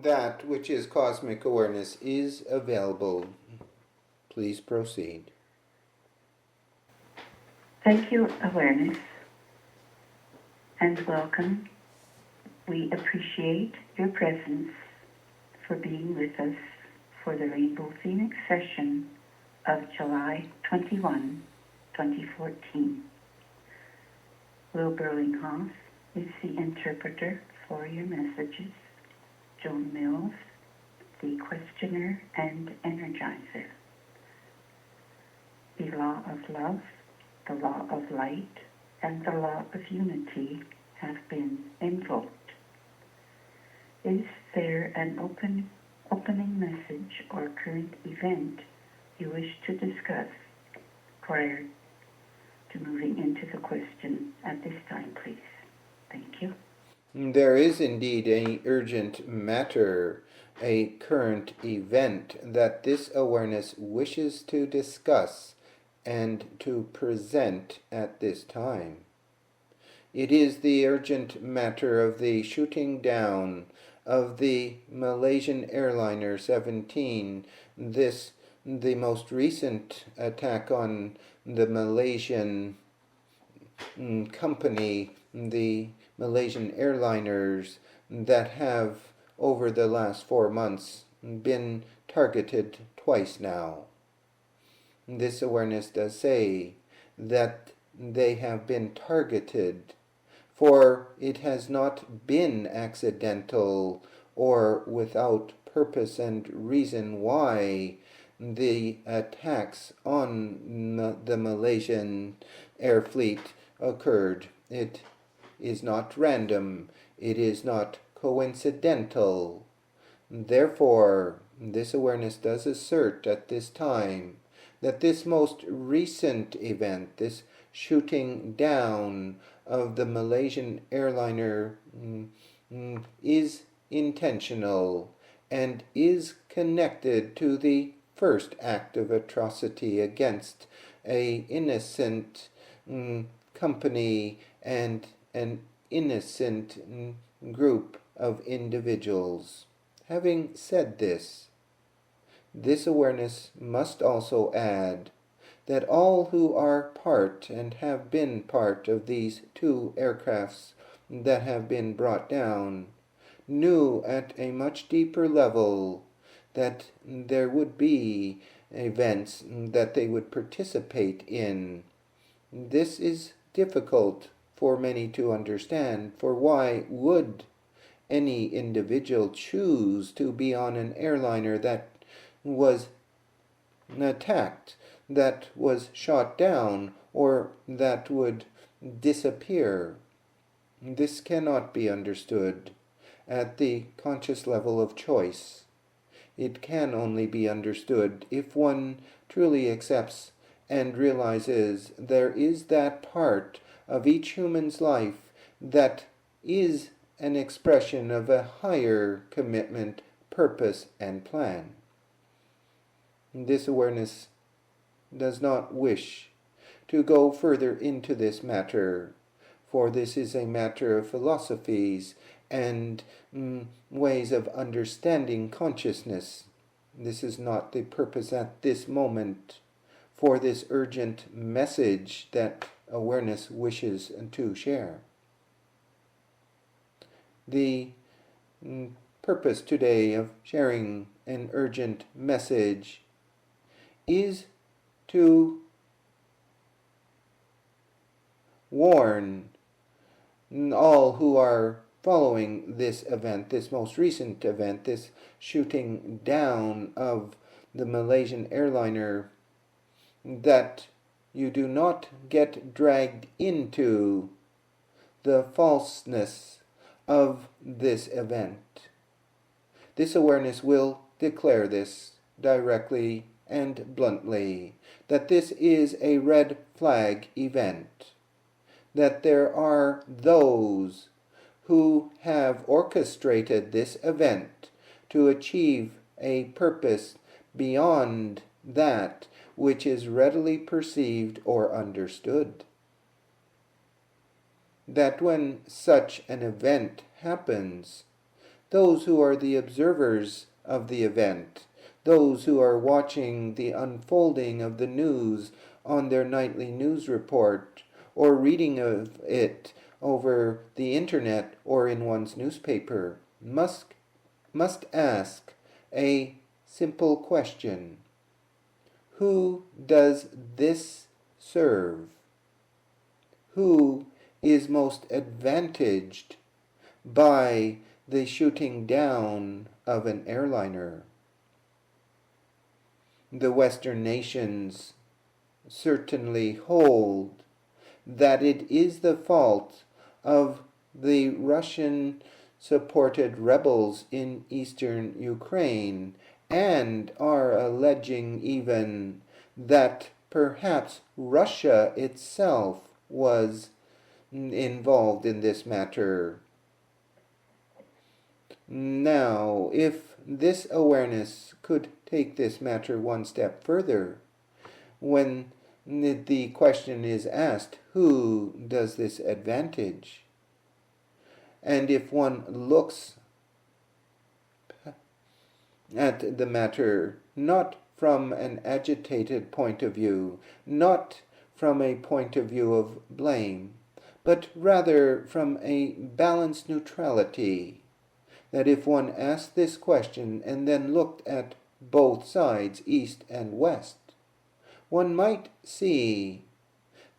that which is cosmic awareness is available. Please proceed. Thank you, awareness, and welcome. We appreciate your presence for being with us for the Rainbow Phoenix session of July 21, 2014. Will Burlinghoff is the interpreter for your messages. Joan Mills, the questioner and energizer. The law of love, the law of light, and the law of unity have been invoked. Is there an opening message or current event you wish to discuss prior to moving into the question at this time, please? Thank you. There is indeed an urgent matter, a current event that this awareness wishes to discuss and to present at this time. It is the urgent matter of the shooting down of the Malaysian Airliner 17, the most recent attack on the Malaysian company, the Malaysian airliners that have, over the last 4 months, been targeted twice now. This awareness does say that they have been targeted, for it has not been accidental or without purpose and reason why the attacks on the Malaysian air fleet occurred. It is not random. It is not coincidental. Therefore, this awareness does assert at this time that this most recent event, this shooting down of the Malaysian airliner, is intentional and is connected to the first act of atrocity against an innocent company and an innocent group of individuals. Having said this awareness must also add that all who are part and have been part of these two aircrafts that have been brought down knew at a much deeper level that there would be events that they would participate in. This is difficult for many to understand, for why would any individual choose to be on an airliner that was attacked, that was shot down, or that would disappear? This cannot be understood at the conscious level of choice. It can only be understood if one truly accepts and realizes there is that part of each human's life that is an expression of a higher commitment, purpose, and plan. This awareness does not wish to go further into this matter, for this is a matter of philosophies and ways of understanding consciousness. This is not the purpose at this moment for this urgent message that awareness wishes to share. The purpose today of sharing an urgent message is to warn all who are following this event, this most recent event, this shooting down of the Malaysian airliner, that you do not get dragged into the falseness of this event. This awareness will declare this directly and bluntly, that this is a red flag event, that there are those who have orchestrated this event to achieve a purpose beyond that which is readily perceived or understood. That when such an event happens, those who are the observers of the event, those who are watching the unfolding of the news on their nightly news report, or reading of it over the internet or in one's newspaper, must ask a simple question. Who does this serve? Who is most advantaged by the shooting down of an airliner? The Western nations certainly hold that it is the fault of the Russian-supported rebels in eastern Ukraine, and are alleging even that perhaps Russia itself was involved in this matter. Now, if this awareness could take this matter one step further, when the question is asked, who does this advantage? And if one looks at the matter not from an agitated point of view, not from a point of view of blame, but rather from a balanced neutrality, that if one asked this question and then looked at both sides, east and west, one might see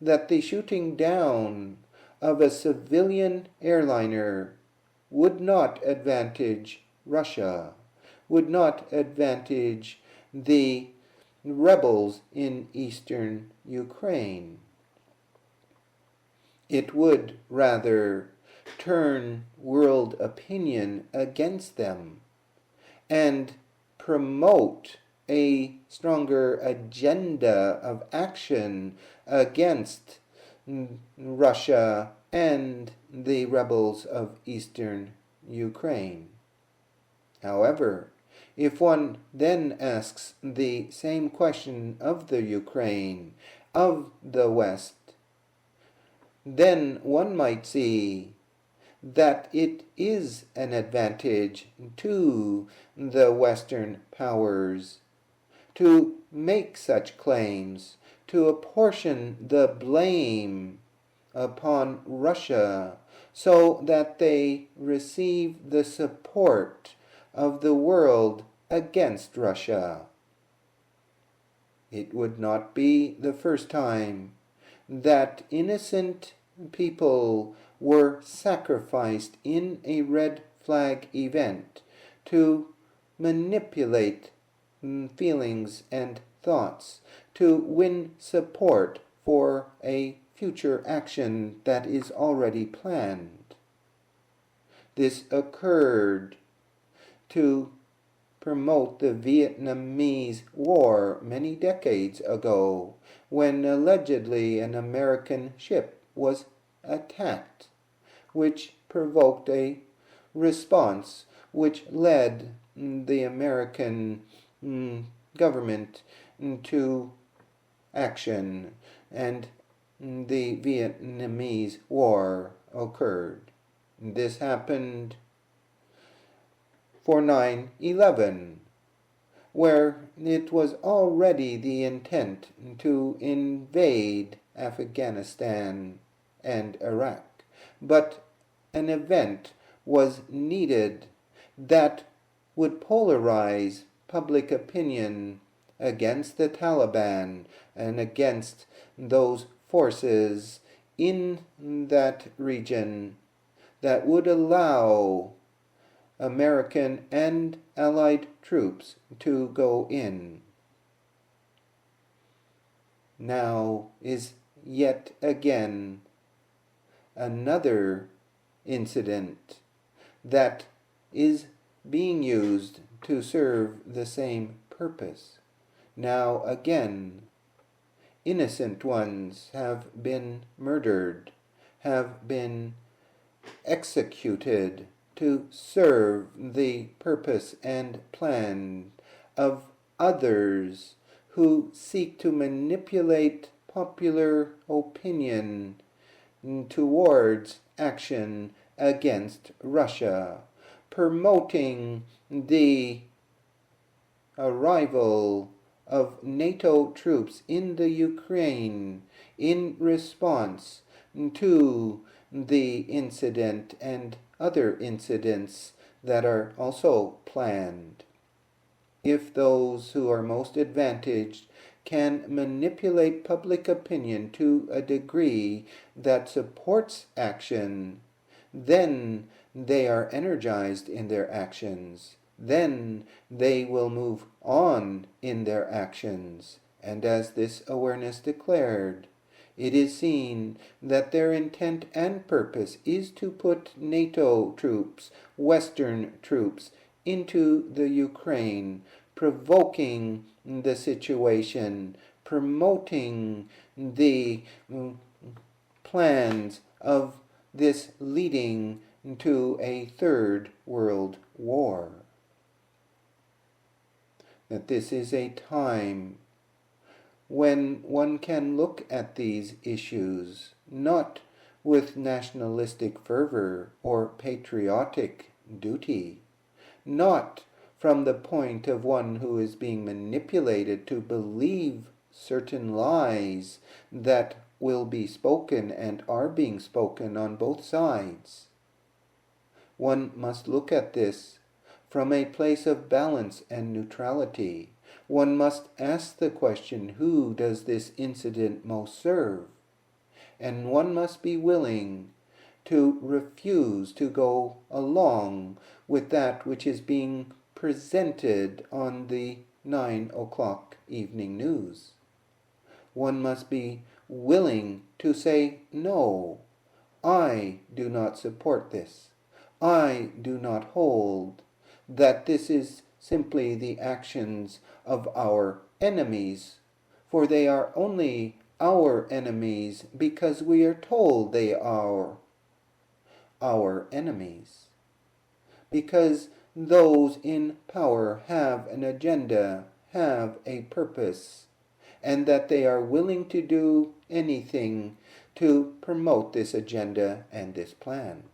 that the shooting down of a civilian airliner would not advantage Russia, would not advantage the rebels in eastern Ukraine. It would rather turn world opinion against them and promote a stronger agenda of action against Russia and the rebels of eastern Ukraine. However, if one then asks the same question of the Ukraine, of the West, then one might see that it is an advantage to the Western powers to make such claims, to apportion the blame upon Russia so that they receive the support of the world against Russia. It would not be the first time that innocent people were sacrificed in a red flag event to manipulate feelings and thoughts, to win support for a future action that is already planned. This occurred to promote the Vietnamese War many decades ago, when allegedly an American ship was attacked, which provoked a response which led the American government to action, and the Vietnamese War occurred. This happened for 9/11, where it was already the intent to invade Afghanistan and Iraq. But an event was needed that would polarize public opinion against the Taliban and against those forces in that region, that would allow American and Allied troops to go in. Now is yet again another incident that is being used to serve the same purpose. Now again, innocent ones have been murdered, have been executed to serve the purpose and plan of others who seek to manipulate popular opinion towards action against Russia, promoting the arrival of NATO troops in the Ukraine in response to the incident and other incidents that are also planned. If those who are most advantaged can manipulate public opinion to a degree that supports action, then they are energized in their actions. Then they will move on in their actions. And as this awareness declared, it is seen that their intent and purpose is to put NATO troops, Western troops, into the Ukraine, provoking the situation, promoting the plans of this leading to a third world war. That this is a time when one can look at these issues not with nationalistic fervor or patriotic duty, not from the point of one who is being manipulated to believe certain lies that will be spoken and are being spoken on both sides. One must look at this from a place of balance and neutrality. One must ask the question, who does this incident most serve? And one must be willing to refuse to go along with that which is being presented on the 9 o'clock evening news. One must be willing to say, no, I do not support this. I do not hold that this is simply the actions of our enemies, for they are only our enemies because we are told they are our enemies. Because those in power have an agenda, have a purpose, and that they are willing to do anything to promote this agenda and this plan.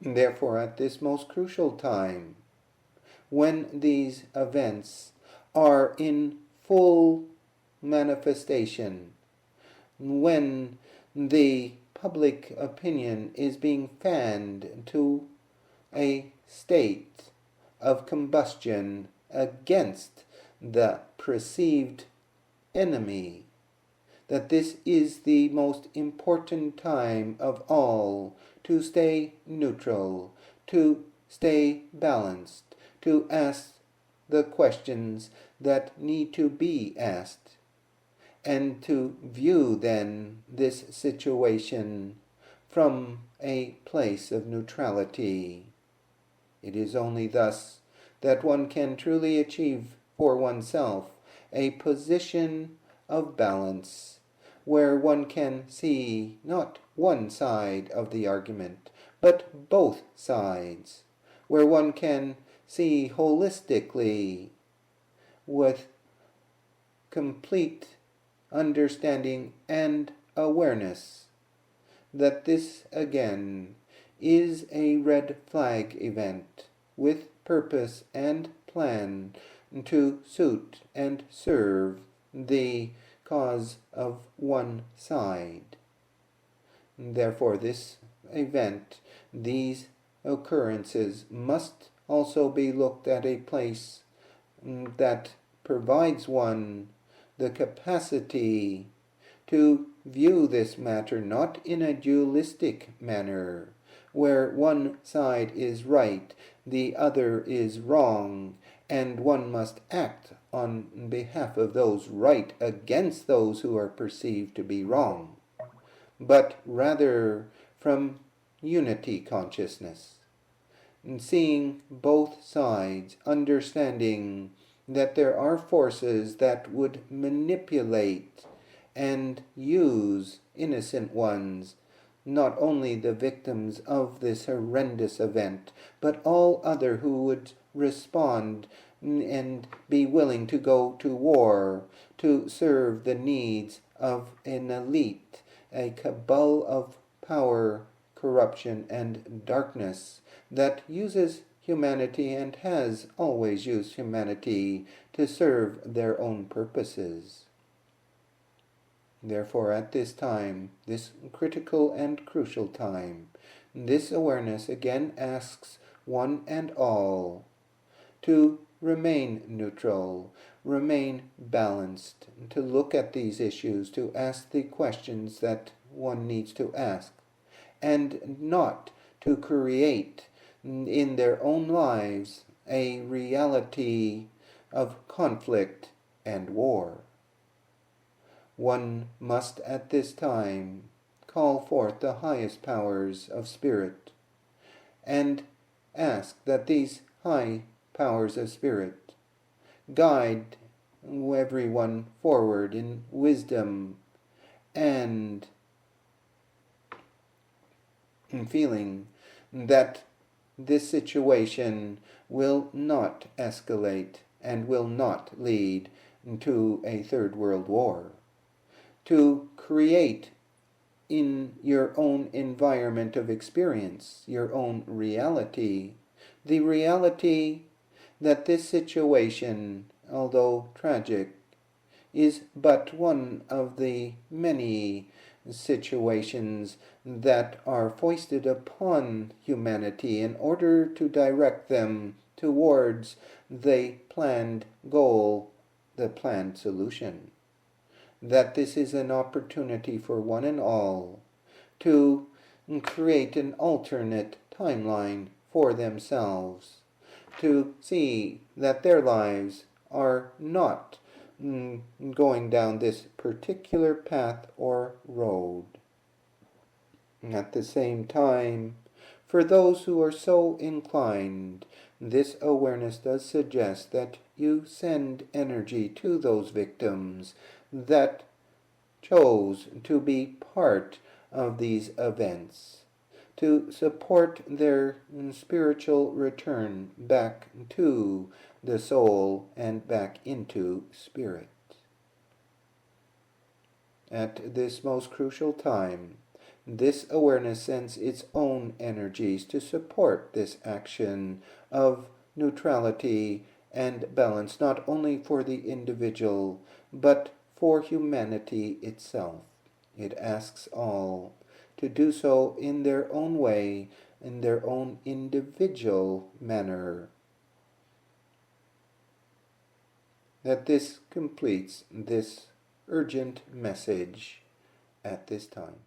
Therefore, at this most crucial time, when these events are in full manifestation, when the public opinion is being fanned to a state of combustion against the perceived enemy, that this is the most important time of all to stay neutral, to stay balanced, to ask the questions that need to be asked, and to view then this situation from a place of neutrality. It is only thus that one can truly achieve for oneself a position of balance, where one can see not one side of the argument, but both sides, where one can see holistically with complete understanding and awareness that this again is a red flag event with purpose and plan to suit and serve the cause of one side. Therefore, this event, these occurrences must also be looked at a place that provides one the capacity to view this matter not in a dualistic manner, where one side is right, the other is wrong, and one must act on behalf of those right against those who are perceived to be wrong, but rather from unity consciousness, and seeing both sides, understanding that there are forces that would manipulate and use innocent ones, not only the victims of this horrendous event, but all other who would respond and be willing to go to war to serve the needs of an elite, a cabal of power, corruption, and darkness that uses humanity and has always used humanity to serve their own purposes. Therefore, at this time, this critical and crucial time, this awareness again asks one and all to remain neutral, remain balanced, to look at these issues, to ask the questions that one needs to ask, and not to create in their own lives a reality of conflict and war. One must at this time call forth the highest powers of spirit and ask that these high powers of spirit guide everyone forward in wisdom and in feeling that this situation will not escalate and will not lead to a third world war. To create in your own environment of experience, your own reality, the reality that this situation, although tragic, is but one of the many situations that are foisted upon humanity in order to direct them towards the planned goal, the planned solution. That this is an opportunity for one and all to create an alternate timeline for themselves, to see that their lives are not going down this particular path or road. At the same time, for those who are so inclined, this awareness does suggest that you send energy to those victims that chose to be part of these events, to support their spiritual return back to the soul and back into spirit. At this most crucial time, this awareness sends its own energies to support this action of neutrality and balance, not only for the individual, but for humanity itself. It asks all to do so in their own way, in their own individual manner. That this completes this urgent message at this time.